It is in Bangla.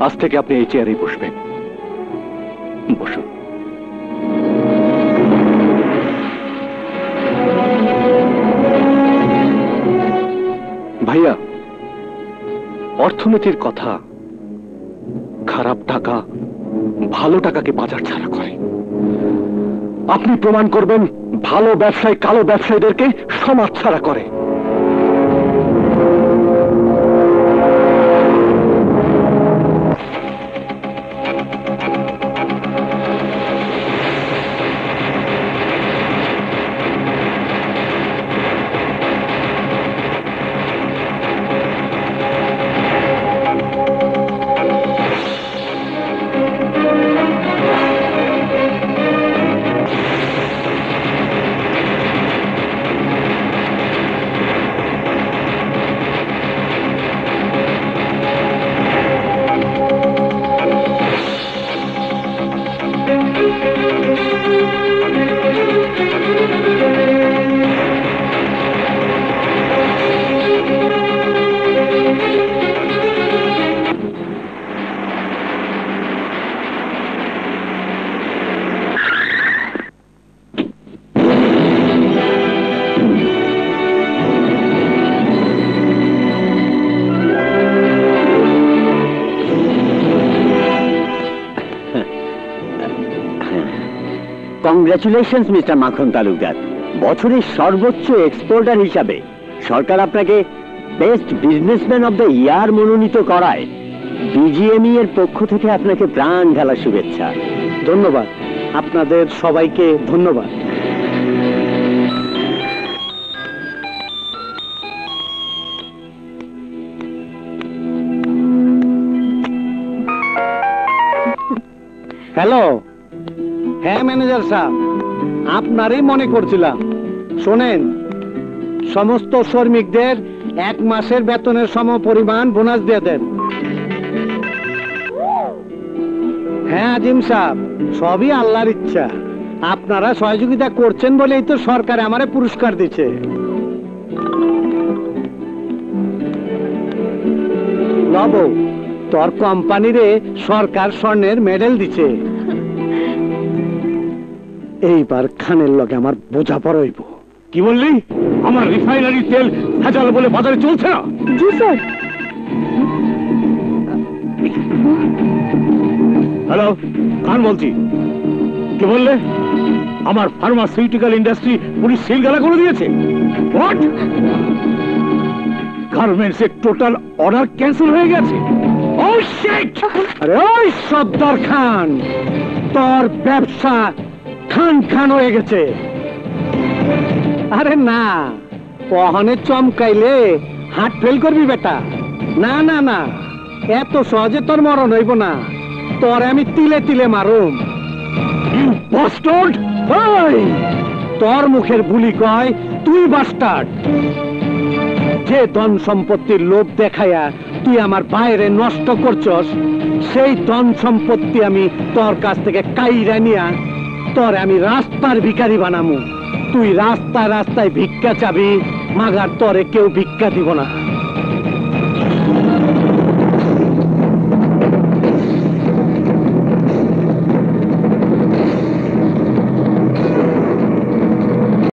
আজ থেকে আপনি এই চেয়ারেই বসবেন। বসুন। ভাইয়া, অর্থনীতির কথা, খারাপ টাকা ভালো টাকাকে বাজার ছাড়া করে। আপনি প্রমাণ করবেন ভালো ব্যবসায়ী কালো ব্যবসায়ীদেরকে সমাজ ছাড়া করে। কংগ্রাচুলেশনস মিস্টার মাখন তালুকদার। বছরের সর্বোচ্চ এক্সপোর্টার হিসাবে সরকার আপনাকে best businessman of the year মনোনীত করায় বিজিএমই এর পক্ষ থেকে আপনাকে প্রাণ ঢালা শুভেচ্ছা। ধন্যবাদ, আপনাদের সবাইকে ধন্যবাদ। হ্যালো, হ্যাঁ ম্যানেজার সাহেব, আপনারই মনে করছিলাম। শোনেন, সমস্ত শ্রমিকদের 1 মাসের বেতনের সমপরিমাণ বোনাস দিয়ে দেন। হ্যাঁ আজিম সাহেব, সবই আল্লাহর ইচ্ছা। আপনারা সহযোগিতা করছেন বলেই তো সরকার আমারে পুরস্কার দিচ্ছে। লব, তোর কোম্পানিরে সরকার স্বর্ণের মেডেল দিচ্ছে। এইবার খানের লগে আমার বোঝাপড়া হইব। কি বললি? আমার রিফাইনারি তেল ভেজাল বলে বাজারে চলছে না? জি স্যার। হ্যালো, খান বলছি। কি বললে? আমার ফার্মাসিউটিক্যাল ইন্ডাস্ট্রি পুলিশ সিলগালা করে দিয়েছে? হোয়াট? গার্মেন্টস এর টোটাল অর্ডার ক্যান্সেল হয়ে গেছে? ও শিট! আরে ওই সর্দার খান, তোর ব্যবসা খান খান হয়ে গেছে। আরে না, পহনে চমকাইলে হাট ফেল করবি বেটা। না না না, এত সহজে তোর মরণ হইব না। তোর আমি তিলে তিলে মারুম। You bastard! ওই তোর মুখের বুলি কয় তুই বাস্টার্ড। যে ধন সম্পত্তির লোভ দেখায়া তুই আমার বাইরে নষ্ট করছস, সেই ধন সম্পত্তি আমি তোর কাছ থেকে কাইরা নিয়া তোর আমি রাস্তার ভিখারি বানামু। তুই রাস্তায় রাস্তায় ভিক্ষা চাবি, মাগার তরে কেউ ভিক্ষা দিব না।